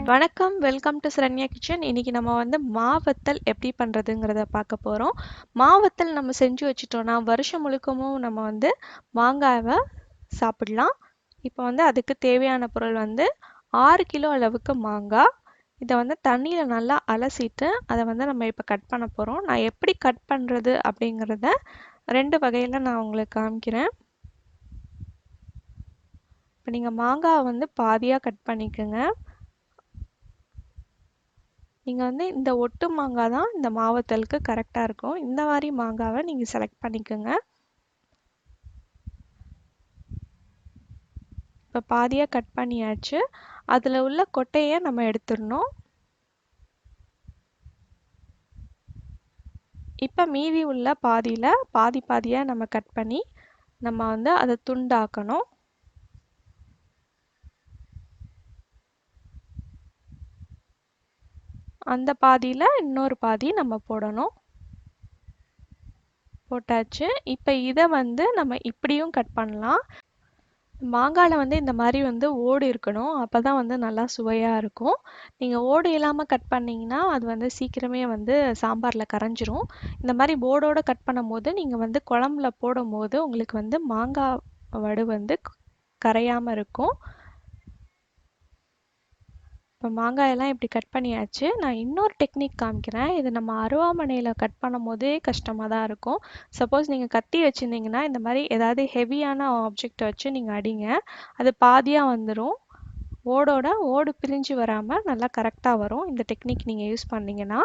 வணக்கம், welcome to Saranya kitchen. இன்னைக்கு நம்ம வந்து மாவத்தல் எப்படி பண்ணுறதுங்கிறத பார்க்க போகிறோம். மாவத்தல் நம்ம செஞ்சு வச்சிட்டோம்னா வருஷம் முழுக்கமும் நம்ம வந்து மாங்காவை சாப்பிடலாம். இப்போ வந்து அதுக்கு தேவையான பொருள் வந்து 6 கிலோ அளவுக்கு மாங்காய். இதை வந்து தண்ணியில் நல்லா அலசிட்டு அதை வந்து நம்ம இப்போ கட் பண்ண போகிறோம். நான் எப்படி கட் பண்ணுறது அப்படிங்கிறத 2 வகையில் நான் உங்களுக்கு காமிக்கிறேன். இப்போ நீங்கள் மாங்காவை வந்து பாதியாக கட் பண்ணிக்கோங்க. நீங்கள் வந்து இந்த ஒட்டு மாங்காய் தான் இந்த மாவத்தலுக்கு கரெக்டாக இருக்கும். இந்த மாதிரி மாங்காவை நீங்கள் செலக்ட் பண்ணிக்கோங்க. இப்போ பாதியாக கட் பண்ணியாச்சு. அதில் உள்ள கொட்டையை நம்ம எடுத்துடணும். இப்போ மீதி உள்ள பாதியில் பாதியாக நம்ம கட் பண்ணி நம்ம வந்து அதை துண்டாக்கணும். அந்த பாதியில் இன்னொரு பாதி நம்ம போடணும். போட்டாச்சு. இப்போ இதை வந்து நம்ம இப்படியும் கட் பண்ணலாம். மாங்காயில் வந்து இந்த மாதிரி வந்து ஓடு இருக்கணும். அப்போ தான் வந்து நல்லா சுவையாக இருக்கும். நீங்கள் ஓடு இல்லாமல் கட் பண்ணிங்கன்னா அது வந்து சீக்கிரமே வந்து சாம்பாரில் கரைஞ்சிரும். இந்த மாதிரி போர்டோடு கட் பண்ணும் போது நீங்கள் வந்து குழம்புல போடும் போது உங்களுக்கு வந்து மாங்காய் வடு வந்து கரையாமல் இருக்கும். இப்போ மாங்காயெல்லாம் இப்படி கட் பண்ணியாச்சு. நான் இன்னொரு டெக்னிக் காமிக்கிறேன். இது நம்ம அருவாமனையில் கட் பண்ணும் போதே கஷ்டமாக தான் இருக்கும். சப்போஸ் நீங்கள் கத்தி வச்சுருந்தீங்கன்னா இந்த மாதிரி ஏதாவது ஹெவியான ஆப்ஜெக்டை வச்சு நீங்கள் அடிங்க. அது பாதியாக வந்துடும். ஓடு பிரிஞ்சு வராமல் நல்லா கரெக்டாக வரும். இந்த டெக்னிக் நீங்கள் யூஸ் பண்ணிங்கன்னா.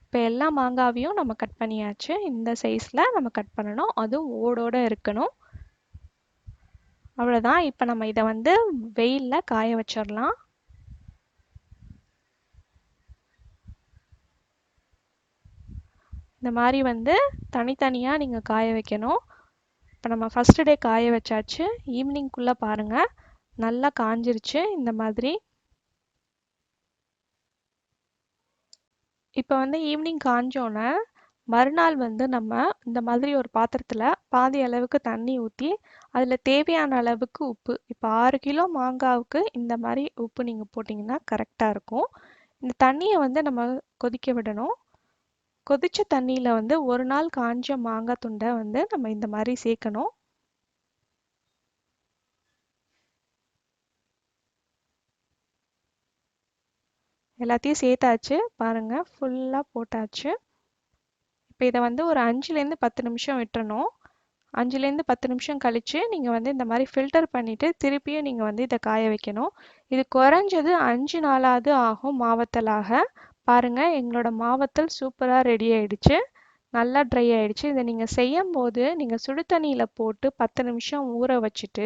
இப்போ எல்லா மாங்காவையும் நம்ம கட் பண்ணியாச்சு. இந்த சைஸில் நம்ம கட் பண்ணணும். அதுவும் ஓடோடு இருக்கணும். அவ்வளோதான். இப்போ நம்ம இதை வந்து வெயிலில் காய வச்சிடலாம். இந்த மாதிரி வந்து தனித்தனியாக நீங்கள் காய வைக்கணும். இப்போ நம்ம ஃபஸ்ட்டு டே காய வச்சாச்சு. ஈவினிங்குள்ளே பாருங்கள் நல்லா காஞ்சிருச்சு இந்த மாதிரி. இப்போ வந்து ஈவினிங் காஞ்சோன்னே மறுநாள் வந்து நம்ம இந்த மாதிரி ஒரு பாத்திரத்தில் பாதி அளவுக்கு தண்ணி ஊற்றி அதில் தேவையான அளவுக்கு உப்பு, இப்போ 6 கிலோ மாங்காவுக்கு இந்த மாதிரி உப்பு நீங்கள் போட்டிங்கன்னா கரெக்டாக இருக்கும். இந்த தண்ணியை வந்து நம்ம கொதிக்க விடணும். கொதிச்ச தண்ணியில் வந்து ஒரு நாள் காஞ்ச மாங்காய் துண்டை வந்து நம்ம இந்த மாதிரி சேர்க்கணும். எல்லாத்தையும் சேர்த்தாச்சு பாருங்கள், ஃபுல்லாக போட்டாச்சு. இப்போ இதை வந்து ஒரு 5லேருந்து 10 நிமிஷம் விட்டுறணும். 5லேருந்து 10 நிமிஷம் கழித்து நீங்கள் வந்து இந்த மாதிரி ஃபில்டர் பண்ணிவிட்டு திருப்பியும் நீங்கள் வந்து இதை காய வைக்கணும். இது குறைஞ்சது 5 நாளாவது ஆகும் மாவத்தலாக. பாருங்கள், எங்களோட மாவத்தல் சூப்பராக ரெடி ஆயிடுச்சு. நல்லா ட்ரை ஆயிடுச்சு. இதை நீங்கள் செய்யும் போது நீங்கள் சுடு தண்ணியில் போட்டு 10 நிமிஷம் ஊற வச்சுட்டு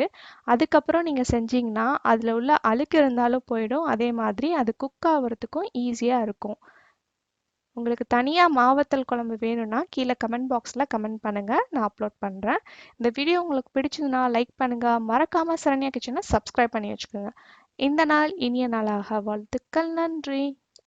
அதுக்கப்புறம் நீங்கள் செஞ்சீங்கன்னா அதில் உள்ள அழுக்கு இருந்தாலும் போயிடும். அதே மாதிரி அது குக் ஆகிறதுக்கும் ஈஸியாக இருக்கும். உங்களுக்கு தனியாக மாவத்தல் குழம்பு வேணும்னா கீழே கமெண்ட் பாக்ஸில் கமெண்ட் பண்ணுங்கள், நான் அப்லோட் பண்ணுறேன். இந்த வீடியோ உங்களுக்கு பிடிச்சதுன்னா லைக் பண்ணுங்கள். மறக்காமல் சரண்யா கிச்சனை சப்ஸ்கிரைப் பண்ணி வச்சுக்கோங்க. இந்த நாள் இனிய நாளாக வாழ்த்துக்கள். நன்றி.